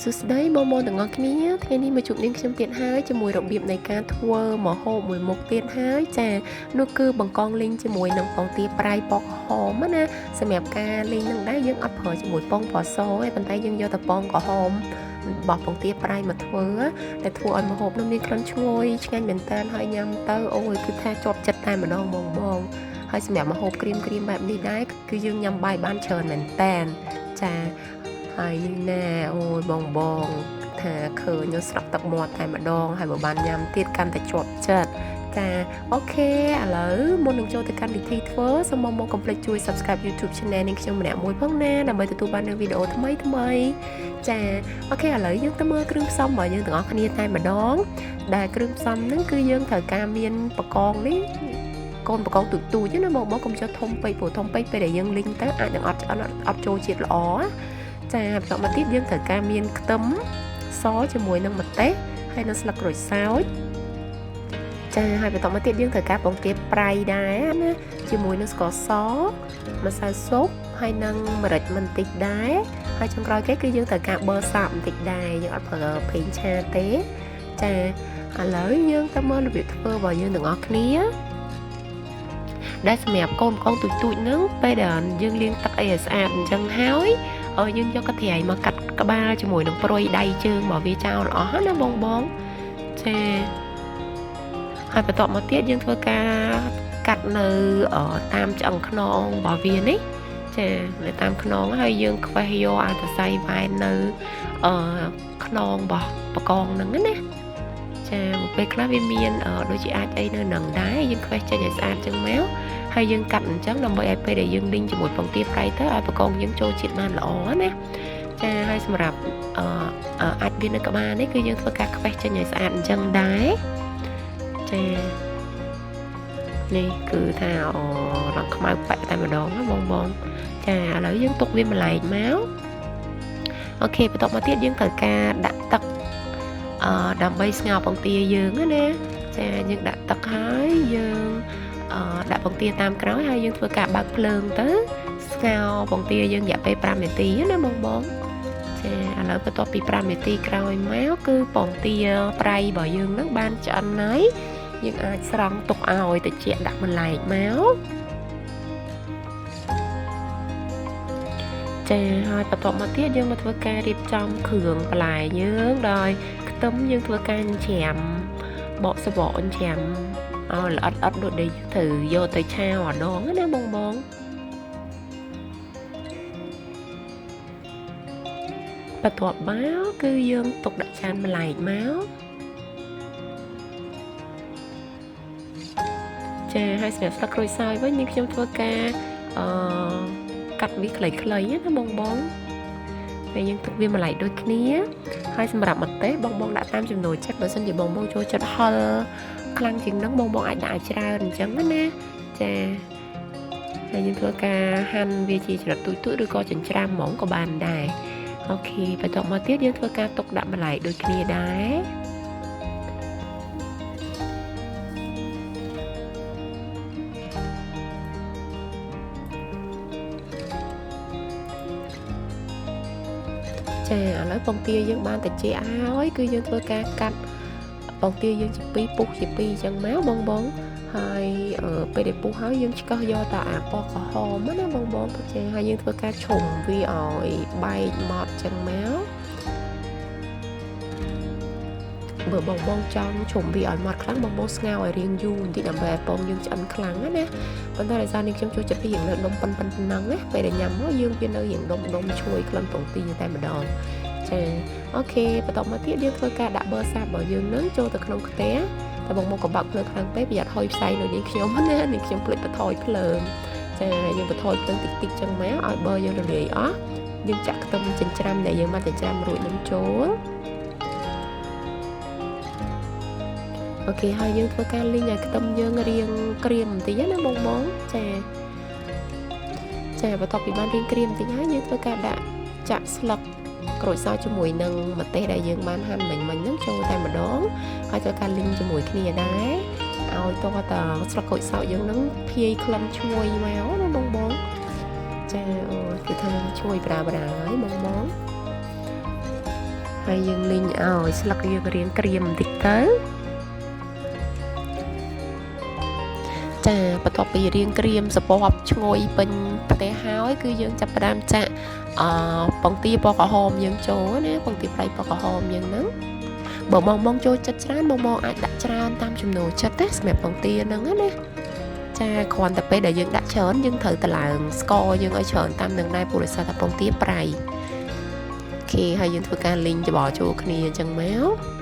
សួស្តីបងប្អូនទាំងអស់គ្នាថ្ងៃនេះមកជួបនាងខ្ញុំទៀតហើយជាមួយរបៀបនៃការធ្វើម្ហូបមួយមុខទៀតហើយចានោះគឺបង្កងលីងជាមួយនឹងពងទាប្រៃពណ៌ក្រហមណាសម្រាប់ការលីងនឹងដែរយើងអត់ប្រើជាមួយពងពណ៌សទេប៉ុន្តែយើងយកតែពងក្រហមរបស់ពងទាប្រៃមកធ្វើតែធ្វើឲ្យម្ហូបនោះមានក្លិនឈ្ងុយឆ្ងាញ់មែនតើហើយញ៉ាំទៅអូយគឺថាជាប់ចិត្តតែម្ដងបងហើយសម្រាប់ម្ហូបក្រៀមបែបនេះដែរគឺយើងញ៉ាំបាយបានច្រើនមែនតើចាហើយនេះណែអូយបងថាឃើញនៅស្រាប់ទឹកមាត់តែម្ដងហើយបើបានញ៉ាំទៀតកាន់តែជាប់ចិត្តចាអូខេឥឡូវមុននឹងចូលទៅកាន់វិធីធ្វើសូមមកកុំភ្លេចជួយ Subscribe YouTube Channel នេះខ្ញុំម្នាក់មួយផងណាដើម្បីទទួលបាននូវវីដេអូថ្មីចាអូខេឥឡូវយើងទៅមើលគ្រឿងផ្សំរបស់យើងទាំងអស់គ្នាតែម្ដងដែលគ្រឿងផ្សំហ្នឹងគឺយើងត្រូវការមានបកងនេះកូនបកងទូចៗណាបងកុំចុះធំពេកព្រោះធំពេកពេលដែលយើងលីងទៅអាចនឹងអត់ចូលជាតិល្អចាបន្តមកទៀតយើងត្រូវការមានខ្ទឹមសជាមួយនឹងម្ទេសហើយនឹងស្លឹកក្រូចសើចចាហើយបន្តមកទៀតយើងត្រូវការពងទាប្រៃដែរណាជាមួយនឹងស្ករសម្សៅស៊ុបហើយនឹងម្រេចបន្តិចដែរហើយចុងក្រោយគេគឺយើងត្រូវការប៊ឺសាបបន្តិចដែរយើងអត់ប្រើប្រេងឆាទេចាឥឡូវយើងទៅមើលរបៀបធ្វើរបស់យើងទាំងអស់គ្នាដែលសម្រាប់កូនបកងទូចហ្នឹងពេលដែលយើងលាងទឹកអីឲ្យស្អាតអញ្ចឹងហើយយើងយកកាត់ត្រីមកកាត់ក្បាលជាមួយនឹងព្រុយដៃជើងរបស់វាចោលអស់ណាបងចាហើយបន្ទាប់មកទៀតយើងធ្វើការកាត់នៅតាមឆ្អឹងខ្នងរបស់វានេះចានៅតាមខ្នងហើយយើងខ្វេះយកអាសរសៃវ៉ែននៅខ្នងរបស់បកងហ្នឹងណាចាពេលខ្លះវាមានដូចជាអាចអីនៅនឹងដែរយើងខ្វេះចេញឲ្យស្អាតចឹងមកហើយយើងកាត់អញ្ចឹងដើម្បីឲ្យពេលដែលយើងលីងជាមួយពងទាប្រៃទៅឲ្យបកងយើងចូលជាតិបានល្អណាចាហើយសម្រាប់អាចវានៅក្បាលនេះគឺយើងធ្វើការខ្វេះចេញឲ្យស្អាតអញ្ចឹងដែរចានេះគឺថារងខ្មៅប៉ែតែម្ដងណាបងចាឥឡូវយើងទុកវាម្លែកមកអូខេបន្ទាប់មកទៀតយើងត្រូវការដាក់ទឹកដើម្បីស្ងោរពងទាយើងណាចាយើងដាក់ទឹកហើយយើងដាក់ពងទាតាមក្រោយហើយយើងធ្វើការបើកភ្លើងទៅស្ងោរពងទាយើងរយៈពេល5នាទីណាបងចាឥឡូវបន្ទាប់ពី5នាទីក្រោយមកគឺពងទាប្រៃរបស់យើងនឹងបានឆ្អិនហើយយើងអាចស្រង់ទុកឲ្យត្រជាក់ដាក់បន្លែកមកចាហើយបន្ទាប់មកទៀតយើងមកធ្វើការរៀបចំគ្រឿងបន្លែយើងដោយខ្ទឹមយើងធ្វើការច្រាមបកសបកច្រាមឲ្យល្អិតដូចដែលយើងត្រូវយកទៅឆាម្ដងណាបងបន្ទាប់មកគឺយើងទុកដាក់ចានបន្លែកមកចាហើយសម្រាប់ស្លឹកក្រូចសើចវិញនេះខ្ញុំធ្វើការកាត់វាខ្លីៗណាបងហើយយើងទុកវាម្លែកដូចគ្នាហើយសម្រាប់ម្ទេសបងដាក់តាមចំណូលចិត្តបើសិនជាបងចូលចិត្តហឹរខ្លាំងជាងហ្នឹងបងអាចដាក់ឲ្យច្រើនអញ្ចឹងណាចាហើយយើងធ្វើការហាន់វាជាច្រត់ទូចឬក៏ចិញ្ច្រាំហ្មងក៏បានដែរអូខេបន្ទាប់មកទៀតយើងធ្វើការទុកដាក់ម្លែកដូចគ្នាដែរចាឥឡូវពងទាយើងបានត្រជាក់ហើយគឺយើងធ្វើការកាត់ពងទាយើងជាពីរពុះជាពីរអញ្ចឹងមកបងហើយពេលដែលពុះហើយយើងឆ្កឹះយកតែអាពណ៌ក្រហមណាបងចាហើយយើងធ្វើការឆុំវាឲ្យបែកម៉ត់អញ្ចឹងមកបើបងចង់ឆុំវាឲ្យម៉ត់ខ្លាំងបងស្ងោរឲ្យរៀងយូរបន្តិចដើម្បីឲ្យពងយើងឆ្អិនខ្លាំងណាប៉ុន្តែដោយសារនេះខ្ញុំចូលចិត្តរៀងនៅដុំប៉ុណ្ណឹងណាពេលដែលញ៉ាំមកយើងវានៅរៀងដុំឈ្ងុយក្លិនពងទាតែម្ដងចាអូខេបន្ទាប់មកទៀតយើងធ្វើការដាក់ប៊ឺសាបរបស់យើងនឹងចូលទៅក្នុងខ្ទះតែបងក៏បើកភ្លើងខ្លាំងពេកប្រយ័ត្នហុយផ្សែងដូចនេះខ្ញុំណានេះខ្ញុំភ្លេចបន្ថយភ្លើងចាយើងបន្ថយភ្លើងតិចចឹងមកឲ្យប៊ឺយើងរលាយអស់យើងចាក់ខ្ទឹមចិញ្ច្រាំដែលយើងបានចិញ្ច្រាំរួចនឹងចូលអូខេហើយយើងធ្វើការលីងឲ្យខ្ទឹមយើងរាងក្រៀមបន្តិចណាបងចាបន្ទាប់ពីបានរាងក្រៀមបន្តិចហើយយើងធ្វើការដាក់ចាក់ស្លឹកក្រូចសើចជាមួយនឹងម្ទេសដែលយើងបានហាន់មិញហ្នឹងចូលតែម្ដងហើយធ្វើការលីងជាមួយគ្នាដែរឲ្យតតស្លឹកក្រូចសើចយើងហ្នឹងភាយក្លិនឈ្ងុយមកណាបងចាអូគឺថាឈ្ងុយប្រាហើយបង ហើយយើងលីងឲ្យស្លឹកយើងរៀងក្រៀមបន្តិចទៅចាបន្ទាប់ពីរៀងក្រៀមសពបឈ្ងុយពេញផ្ទះហើយគឺយើងចាប់ផ្ដើមចាក់ពងទាពណ៌ក្រហមយើងចូលណាពងទាប្រៃពណ៌ក្រហមយើងហ្នឹងបើបងចូលចិត្តច្រើនបងអាចដាក់ច្រើនតាមចំណូលចិត្តណាសម្រាប់ពងទាហ្នឹងណាចាគ្រាន់តែពេលដែលយើងដាក់ច្រើនយើងត្រូវតឡើងស្ករយើងឲ្យច្រើនតាមនឹងដែរព្រោះដោយសារតែពងទាប្រៃអូខេហើយយើងធ្វើការលីងច្បល់ចូលគ្នាអញ្ចឹងមក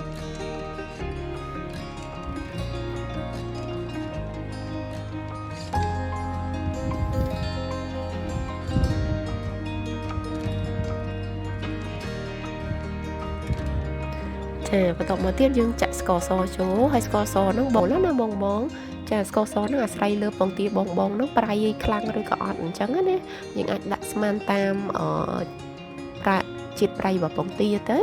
បន្ទាប់មកទៀតយើងចាក់ស្ករសចូលហើយស្ករសហ្នឹងបងណាបងចាស្ករសហ្នឹងអាស្រ័យលើពងទាបងហ្នឹងប្រៃខ្លាំងឬក៏អត់អញ្ចឹងណាយើងអាចដាក់ស្មានតាមជាតិប្រៃរបស់ពងទាទៅ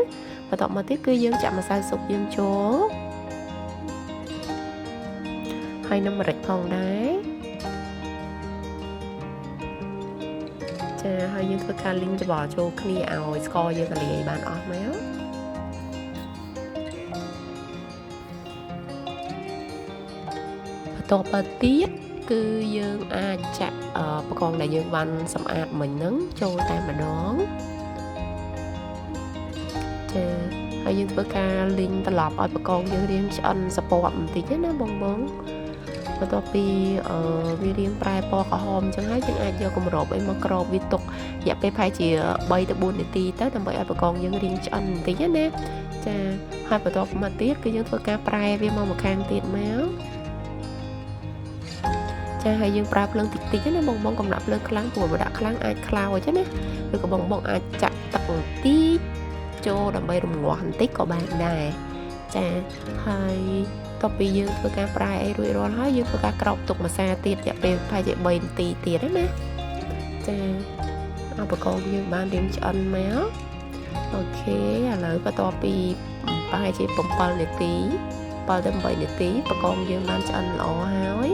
បន្ទាប់មកទៀតគឺយើងចាក់ម្សៅស៊ុបយើងចូលហើយនឹងម្រេចផងដែរចាហើយយើងធ្វើការលីងច្បល់ចូលគ្នាឲ្យស្ករយើងលាយបានអស់មកបន្ទាប់មកទៀតគឺយើងអាចចាក់បកងដែលយើងបានសម្អាតមិញហ្នឹងចូលតែម្ដងចាហើយយើងធ្វើការលីងត្រឡប់ឲ្យបកងយើងរៀងឆ្អិនសពបបន្តិចណាបងបន្ទាប់ពីវារៀងប្រែពណ៌ក្រហមអញ្ចឹងហើយយើងអាចយកគម្របអីមកក្របវាទុករយៈពេលប្រហែលជា3ទៅ4នាទីទៅដើម្បីឲ្យបកងយើងរៀងឆ្អិនបន្តិចណាចាហើយបន្ទាប់មកទៀតគឺយើងធ្វើការប្រែវាមកម្ខាងទៀតមកចាហើយយើងប្រើភ្លើងតិចណាបងកំដាក់ភ្លើងខ្លាំងព្រោះបើដាក់ខ្លាំងអាចខ្លោចណាឬក៏បងអាចចាក់ទឹកបន្តិចចូលដើម្បីរំងាស់បន្តិចក៏បានដែរចាហើយបន្ទាប់ពីយើងធ្វើការប្រែអីរួចរាល់ហើយយើងធ្វើការក្រោបទុកម្សៅទៀតរយៈពេលប្រហែលជា3នាទីទៀតណាចាឧបករណ៍យើងបានរៀងឆ្អិនមកអូខេឥឡូវបន្ទាប់ពីប្រហែលជា7នាទី7ទៅ8នាទីបកងយើងបានឆ្អិនល្អហើយ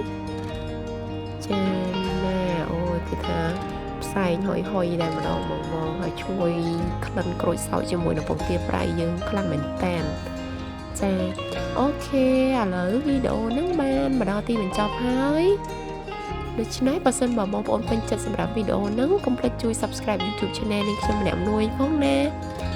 ចាណាអូយគឺថាផ្សែងហុយដែរម្ដងបងហើយឈ្ងុយក្លិនក្រូចសើចជាមួយនឹងពងទាប្រៃយើងខ្លាំងមែនតើចាអូខេឥឡូវវីដេអូហ្នឹងបានមកដល់ទីបញ្ចប់ហើយដូច្នេះបើសិនបើបងប្អូនពេញចិត្តសម្រាប់វីដេអូហ្នឹងកុំភ្លេចជួយ Subscribe YouTube Channel នេះខ្ញុំម្នាក់មួយផងណា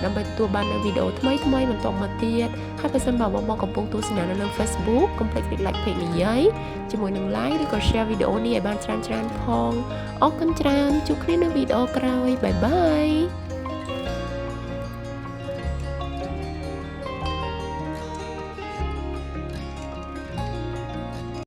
ដើម្បីទទួលបាននូវវីដេអូថ្មីបន្តមកទៀតហើយបើសិនបើបងកំពុងទស្សនានៅលើ Facebook កុំភ្លេច like page នេះយាយជាមួយនឹង like ឬក៏ share វីដេអូនេះឲ្យបានច្រើនផងអរគុណច្រើនជួបគ្នានៅវីដេអូក្រោយបាយបាយ